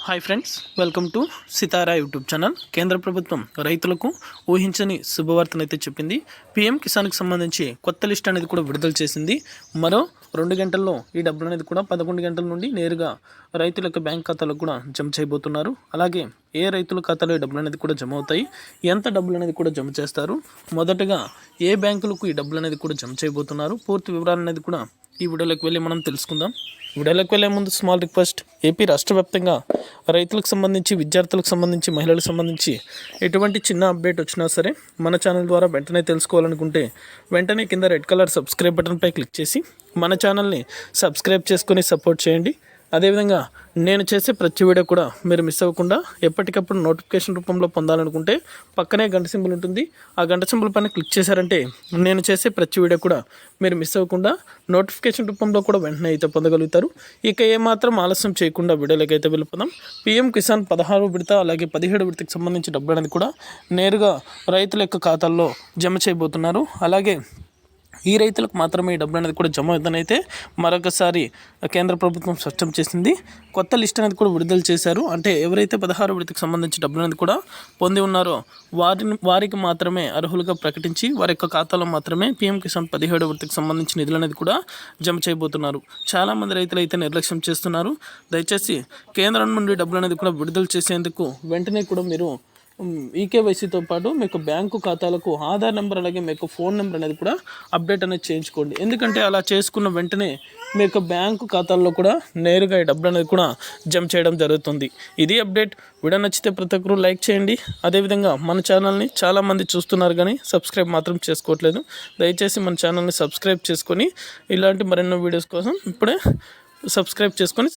Hi friends, welcome to Sitara YouTube channel. కేంద్ర ప్రభుత్వం రైతులకు ఊహించని శుభవార్తనైతే చెప్పింది. పీఎం కిసాన్కి సంబంధించి కొత్త లిస్ట్ అనేది కూడా విడుదల చేసింది. మరో 2 గంటల్లో ఈ డబ్బులు అనేది కూడా 11 గంటల నుండి నేరుగా రైతుల యొక్క బ్యాంక్ ఖాతాలకు కూడా జమ చేయబోతున్నారు. అలాగే ఏ రైతుల ఖాతాలో ఈ డబ్బులు అనేది కూడా జమ అవుతాయి, ఎంత డబ్బులు అనేది కూడా జమ చేస్తారు, మొదటగా ఏ బ్యాంకులకు ఈ డబ్బులు అనేది కూడా జమ చేయబోతున్నారు, పూర్తి వివరాలు అనేది కూడా ఈ వీడియోలోకి వెళ్ళి మనం తెలుసుకుందాం. వీడియోలోకి వెళ్ళే ముందు స్మాల్ రిక్వెస్ట్, ఏపీ రాష్ట్ర వ్యాప్తంగా రైతులకు సంబంధించి, విద్యార్థులకు సంబంధించి, మహిళలకు సంబంధించి ఎటువంటి చిన్న అప్డేట్ వచ్చినా సరే మన ఛానల్ ద్వారా వెంటనే తెలుసుకోవాలనుకుంటే వెంటనే కింద రెడ్ కలర్ సబ్స్క్రైబ్ బటన్పై క్లిక్ చేసి మన ఛానల్ని సబ్స్క్రైబ్ చేసుకొని సపోర్ట్ చేయండి. అదేవిధంగా నేను చేసే ప్రతి వీడియో కూడా మీరు మిస్ అవ్వకుండా ఎప్పటికప్పుడు నోటిఫికేషన్ రూపంలో పొందాలనుకుంటే పక్కనే గంట సింబల్ ఉంటుంది. ఆ గంట సింబల్ పైన క్లిక్ చేశారంటే నేను చేసే ప్రతి వీడియో కూడా మీరు మిస్ అవ్వకుండా నోటిఫికేషన్ రూపంలో కూడా వెంటనే అయితే పొందగలుగుతారు. ఇక ఏమాత్రం ఆలస్యం చేయకుండా వీడియోలోకి అయితే వెళ్ళిపోదాం. పీఎం కిసాన్ 16వ విడత అలాగే 17వ విడతకి సంబంధించి డబ్బులు అనేది కూడా నేరుగా రైతుల యొక్క ఖాతాల్లో జమ చేయబోతున్నారు. అలాగే ఈ రైతులకు మాత్రమే ఈ డబ్బులు అనేది కూడా జమ అవుతుందని అయితే మరొకసారి కేంద్ర ప్రభుత్వం స్పష్టం చేసింది. కొత్త లిస్ట్ అనేది కూడా విడుదల చేశారు. అంటే ఎవరైతే 16వ విడతకు సంబంధించి డబ్బులు అనేది కూడా పొంది ఉన్నారో వారికి మాత్రమే అర్హులుగా ప్రకటించి వారి యొక్క ఖాతాలో మాత్రమే పీఎం కిసాన్ 17వ విడతకు సంబంధించిన నిధులు అనేది కూడా జమ చేయబోతున్నారు. చాలామంది రైతులు అయితే నిర్లక్ష్యం చేస్తున్నారు. దయచేసి కేంద్రం నుండి డబ్బులు అనేది కూడా విడుదల చేసేందుకు వెంటనే కూడా మీరు ఈకేవైసీతో పాటు మీకు బ్యాంకు ఖాతాలకు ఆధార్ నెంబర్ అలాగే మీకు ఫోన్ నెంబర్ అనేది కూడా అప్డేట్ అనేది చేయించుకోండి. ఎందుకంటే అలా చేసుకున్న వెంటనే మీకు బ్యాంకు ఖాతాల్లో కూడా నేరుగా ఈ డబ్బులు అనేది కూడా జమ చేయడం జరుగుతుంది. ఇది అప్డేట్. వీడియో నచ్చితే ప్రతి ఒక్కరు లైక్ చేయండి. అదేవిధంగా మన ఛానల్ని చాలామంది చూస్తున్నారు కానీ సబ్స్క్రైబ్ మాత్రం చేసుకోవట్లేదు. దయచేసి మన ఛానల్ని సబ్స్క్రైబ్ చేసుకొని ఇలాంటి మరెన్నో వీడియోస్ కోసం ఇప్పుడే సబ్స్క్రైబ్ చేసుకొని